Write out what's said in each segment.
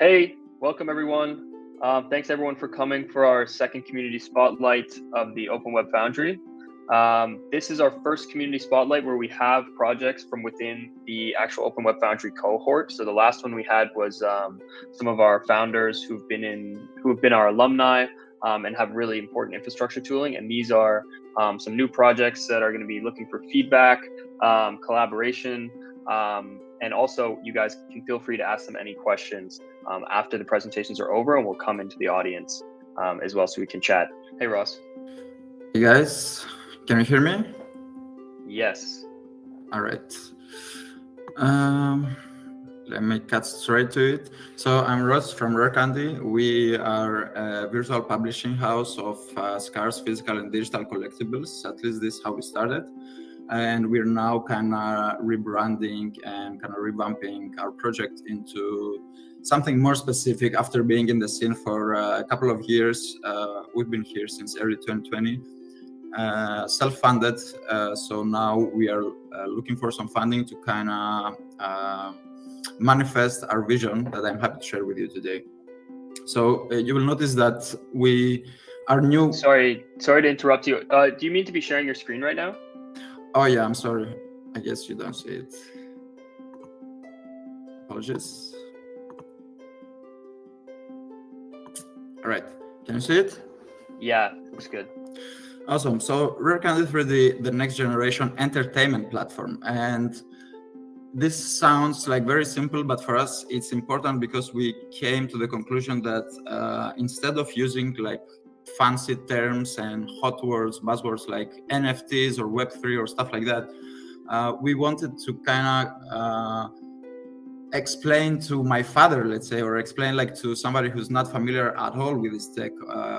Hey, welcome everyone. Thanks everyone for coming for our second community spotlight of the Open Web Foundry. This is our first community spotlight where we have projects from within the actual Open Web Foundry cohort. So the last one we had was some of our founders who have been our alumni and have really important infrastructure tooling. And these are some new projects that are going to be looking for feedback, collaboration, and also you guys can feel free to ask them any questions after the presentations are over, and we'll come into the audience as well so we can chat. Hey, Ross. Hey guys, can you hear me? Yes. All right. Let me cut straight to it. So I'm Ross from Rare Candy. We are a virtual publishing house of scarce physical and digital collectibles. At least this is how we started. And we're now kind of rebranding and kind of revamping our project into something more specific after being in the scene for a couple of years. We've been here since early 2020, self-funded. So now we are looking for some funding to kind of manifest our vision that I'm happy to share with you today. So you will notice that we are new. Sorry to interrupt you. Do you mean to be sharing your screen right now? Oh yeah, I'm sorry. I guess you don't see it. Apologies. All right, can you see it? Yeah, looks good. Awesome. So Rare Candy for the next generation entertainment platform. And this sounds like very simple, but for us, it's important because we came to the conclusion that instead of using like fancy terms and hot words, buzzwords like NFTs or Web3 or stuff like that, we wanted to kind of explain to my father, let's say, or explain like to somebody who's not familiar at all with this tech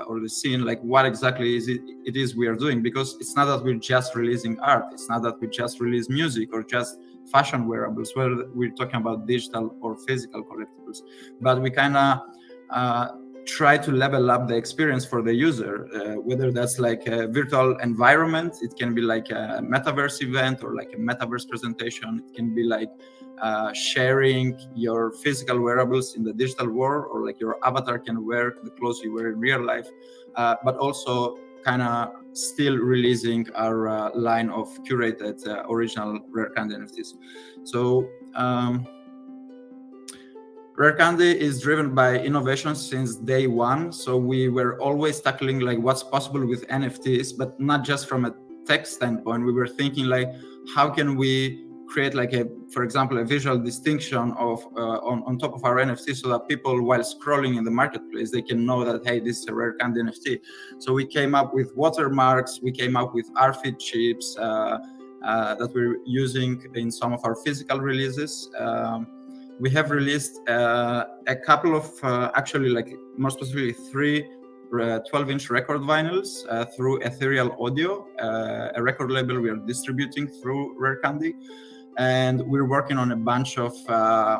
or the scene, like what exactly it is we are doing. Because it's not that we're just releasing art, it's not that we just release music or just fashion wearables, where we're talking about digital or physical collectibles, but we kind of try to level up the experience for the user, whether that's like a virtual environment, it can be like a metaverse event or like a metaverse presentation, it can be like sharing your physical wearables in the digital world, or like your avatar can wear the clothes you wear in real life, but also kind of still releasing our line of curated original Rare Candy NFTs. So Rare Candy is driven by innovation since day one. So we were always tackling like what's possible with NFTs, but not just from a tech standpoint. We were thinking like, how can we create like for example, a visual distinction of on top of our NFT, so that people, while scrolling in the marketplace, they can know that, hey, this is a Rare Candy NFT. So we came up with watermarks, we came up with RFID chips that we're using in some of our physical releases. We have released a couple of, actually, like more specifically, 3 12-inch record vinyls through Ethereal Audio, a record label we are distributing through Rare Candy. And we're working on a bunch of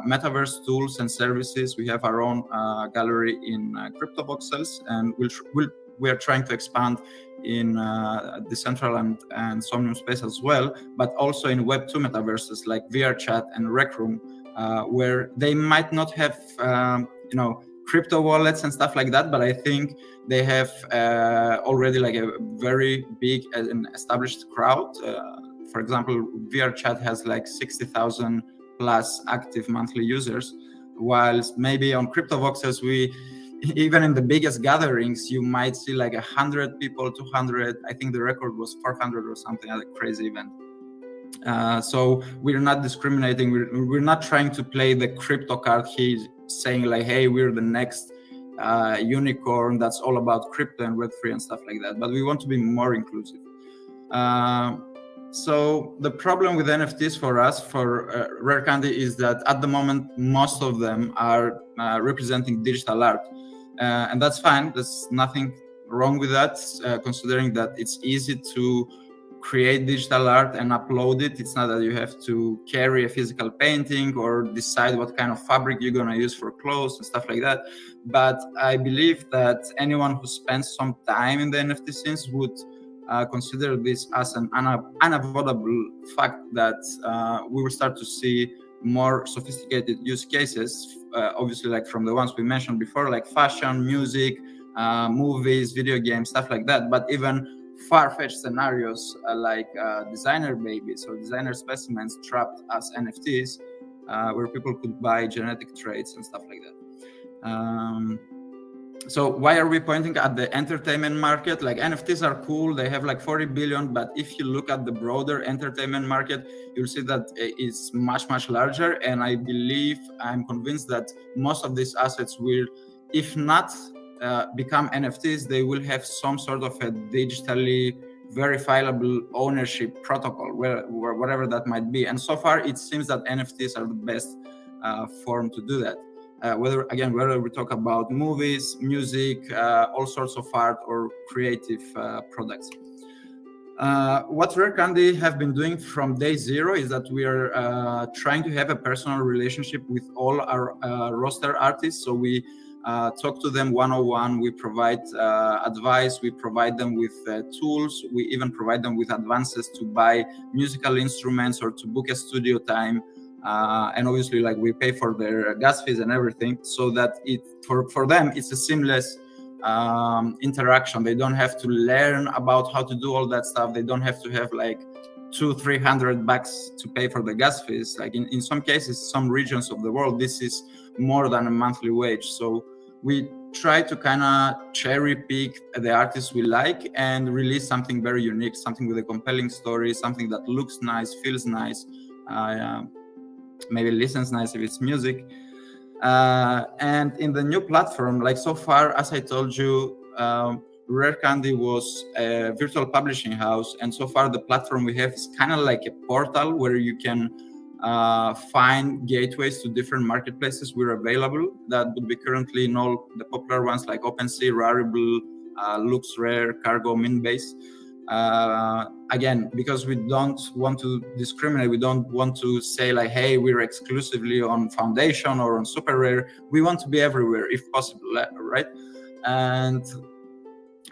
metaverse tools and services. We have our own gallery in crypto voxels, and we are trying to expand in Decentral and Somnium space as well, but also in Web2 metaverses like VRChat and Rec Room, where they might not have crypto wallets and stuff like that, but I think they have already like a very big and established crowd. For example, VRChat has like 60,000 plus active monthly users, whilst maybe on crypto voxels, even in the biggest gatherings, you might see like 100 people, 200. I think the record was 400 or something, at a crazy event. So we're not discriminating. We're not trying to play the crypto card here, saying like, hey, we're the next unicorn that's all about crypto and Web3 and stuff like that. But we want to be more inclusive. So the problem with NFTs for us, for Rare Candy, is that at the moment, most of them are representing digital art. And that's fine. There's nothing wrong with that, considering that it's easy to create digital art and upload it. It's not that you have to carry a physical painting or decide what kind of fabric you're going to use for clothes and stuff like that. But I believe that anyone who spends some time in the NFT scenes would consider this as an unavoidable fact that we will start to see more sophisticated use cases, obviously like from the ones we mentioned before, like fashion, music, movies, video games, stuff like that, but even far-fetched scenarios like designer babies or designer specimens trapped as NFTs, where people could buy genetic traits and stuff like that. So why are we pointing at the entertainment market? Like NFTs are cool, they have like 40 billion, but if you look at the broader entertainment market, you'll see that it's much, much larger. And I'm convinced that most of these assets will, if not become NFTs, they will have some sort of a digitally verifiable ownership protocol, whatever that might be. And so far, it seems that NFTs are the best form to do that. Whether we talk about movies, music, all sorts of art or creative products. What Rare Candy have been doing from day zero is that we are trying to have a personal relationship with all our roster artists. So we talk to them one-on-one, we provide advice, we provide them with tools, we even provide them with advances to buy musical instruments or to book a studio time. And obviously, like, we pay for their gas fees and everything, so that for them it's a seamless interaction. They don't have to learn about how to do all that stuff. They don't have to have like $200-300 to pay for the gas fees. Like in some cases, some regions of the world, this is more than a monthly wage. So we try to kind of cherry pick the artists we like and release something very unique, something with a compelling story, something that looks nice, feels nice, maybe listens nice if it's music. And in the new platform, like so far, as I told you, Rare Candy was a virtual publishing house, and so far the platform we have is kind of like a portal where you can find gateways to different marketplaces we're available. That would be currently in all the popular ones like OpenSea, Rarible, LuxRare, Cargo, Minbase. Again, because we don't want to discriminate, we don't want to say like, hey, we're exclusively on Foundation or on Super Rare. We want to be everywhere if possible, right? And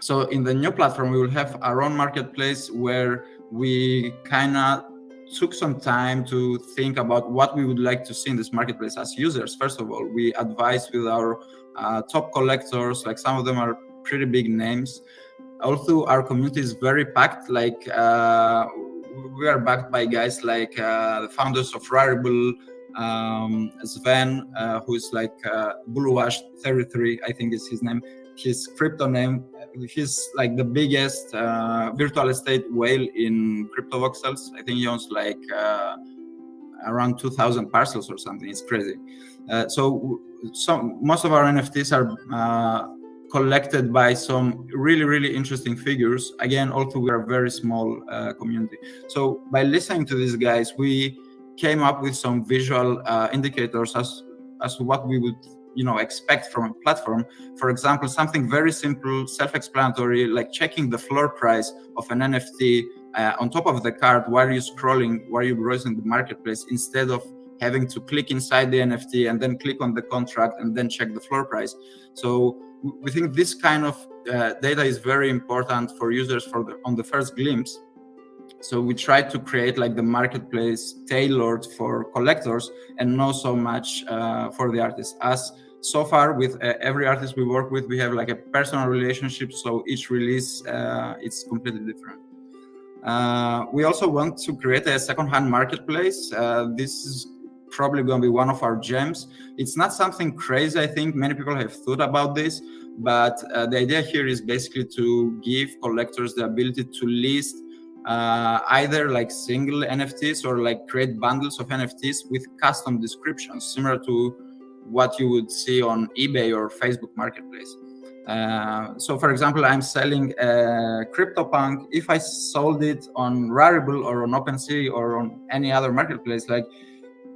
so in the new platform, we will have our own marketplace where we kind of took some time to think about what we would like to see in this marketplace as users. First of all, we advise with our top collectors, like some of them are pretty big names. Also, our community is very packed. Like we are backed by guys like the founders of Rarible, Sven, who's like Buluwash33, I think is his name. His crypto name. He's like the biggest virtual estate whale in crypto voxels. I think he owns like around 2,000 parcels or something. It's crazy. So most of our NFTs are collected by some really interesting figures. Again, although we are a very small community. So by listening to these guys, we came up with some visual indicators as to what we would expect from a platform. For example, something very simple, self-explanatory, like checking the floor price of an NFT on top of the card while you're scrolling, while you're browsing the marketplace, instead of having to click inside the NFT and then click on the contract and then check the floor price. So we think this kind of data is very important for users on the first glimpse. So we try to create like the marketplace tailored for collectors and not so much for the artists. As so far with every artist we work with, we have like a personal relationship. So each release, it's completely different. We also want to create a second-hand marketplace. This is probably going to be one of our gems. It's not something crazy. I think many people have thought about this, but the idea here is basically to give collectors the ability to list either like single NFTs or like create bundles of NFTs with custom descriptions, similar to what you would see on eBay or Facebook Marketplace. So for example, I'm selling a CryptoPunk. If I sold it on Rarible or on OpenSea or on any other marketplace, like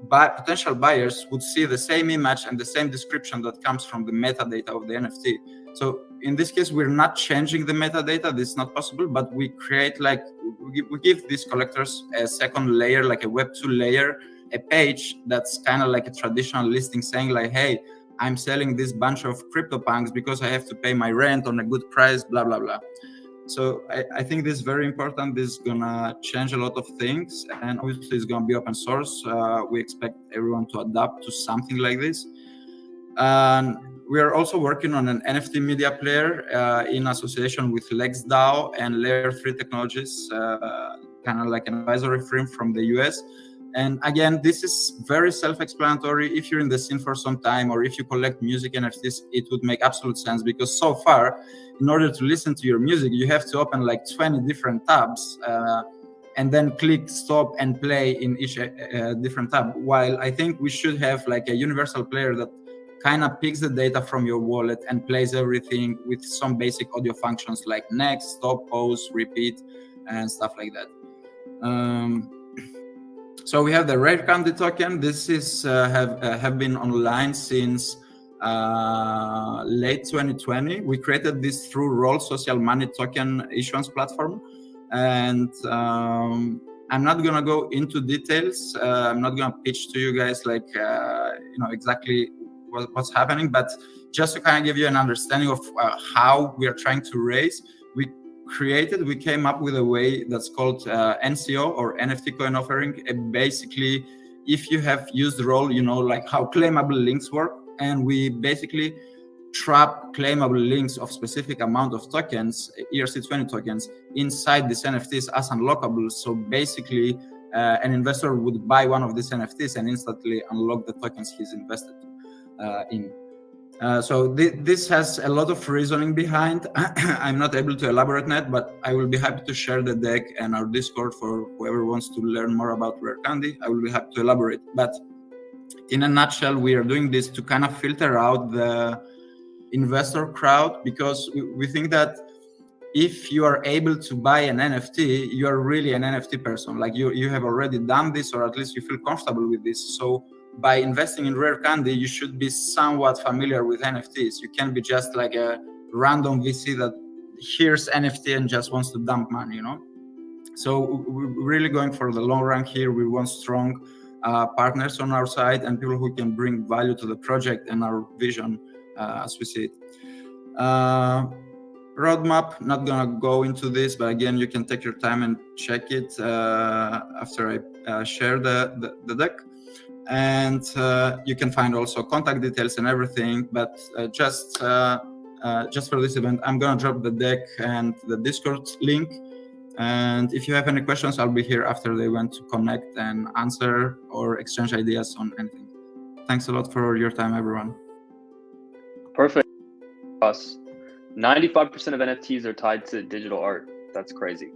potential buyers would see the same image and the same description that comes from the metadata of the NFT. So in this case, we're not changing the metadata. This is not possible, but we create like, we give these collectors a second layer, like a Web2 layer, a page that's kind of like a traditional listing saying like, hey, I'm selling this bunch of CryptoPunks because I have to pay my rent on a good price, blah, blah, blah. So I think this is very important. This is gonna change a lot of things, and obviously it's gonna be open source. We expect everyone to adapt to something like this. And we are also working on an NFT media player in association with LexDAO and Layer 3 Technologies, kind of like an advisory firm from the US. And again, this is very self-explanatory. If you're in the scene for some time, or if you collect music NFTs, it would make absolute sense, because so far, in order to listen to your music, you have to open like 20 different tabs and then click stop and play in each different tab. While I think we should have like a universal player that kind of picks the data from your wallet and plays everything with some basic audio functions like next, stop, pause, repeat, and stuff like that. So we have the Rare Candy token. This is have been online since late 2020. We created this through Roll Social Money Token issuance platform, and I'm not gonna go into details. I'm not gonna pitch to you guys like exactly what's happening, but just to kind of give you an understanding of how we are trying to raise. We came up with a way that's called NCO, or NFT coin offering. Basically, if you have used Roll, you know like how claimable links work, and we basically trap claimable links of specific amount of tokens, ERC20 tokens, inside these NFTs as unlockable. So basically, an investor would buy one of these NFTs and instantly unlock the tokens he's invested in. So this has a lot of reasoning behind. I'm not able to elaborate on it, but I will be happy to share the deck and our Discord for whoever wants to learn more about Rare Candy. I will be happy to elaborate. But in a nutshell, we are doing this to kind of filter out the investor crowd, because we think that if you are able to buy an NFT, you are really an NFT person. Like you have already done this, or at least you feel comfortable with this. So by investing in Rare Candy, you should be somewhat familiar with NFTs. You can't be just like a random VC that hears NFT and just wants to dump money, you know? So we're really going for the long run here. We want strong partners on our side and people who can bring value to the project and our vision as we see it. Roadmap, not gonna go into this, but again, you can take your time and check it after I share the deck. And you can find also contact details and everything. But just for this event, I'm gonna drop the deck and the Discord link. And if you have any questions, I'll be here after the event to connect and answer or exchange ideas on anything. Thanks a lot for your time, everyone. Perfect. 95% of NFTs are tied to digital art. That's crazy.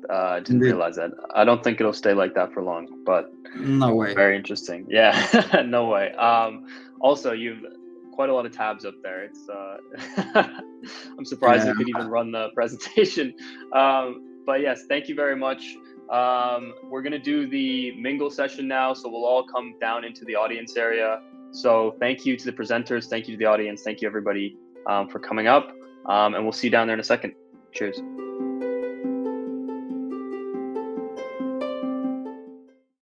Didn't realize that. I don't think it'll stay like that for long, but no way. Very interesting. Yeah, no way. Also, you've quite a lot of tabs up there. It's I'm surprised you could even run the presentation. But yes, thank you very much. We're gonna do the mingle session now, so we'll all come down into the audience area. So thank you to the presenters, thank you to the audience, thank you everybody for coming up, and we'll see you down there in a second. Cheers.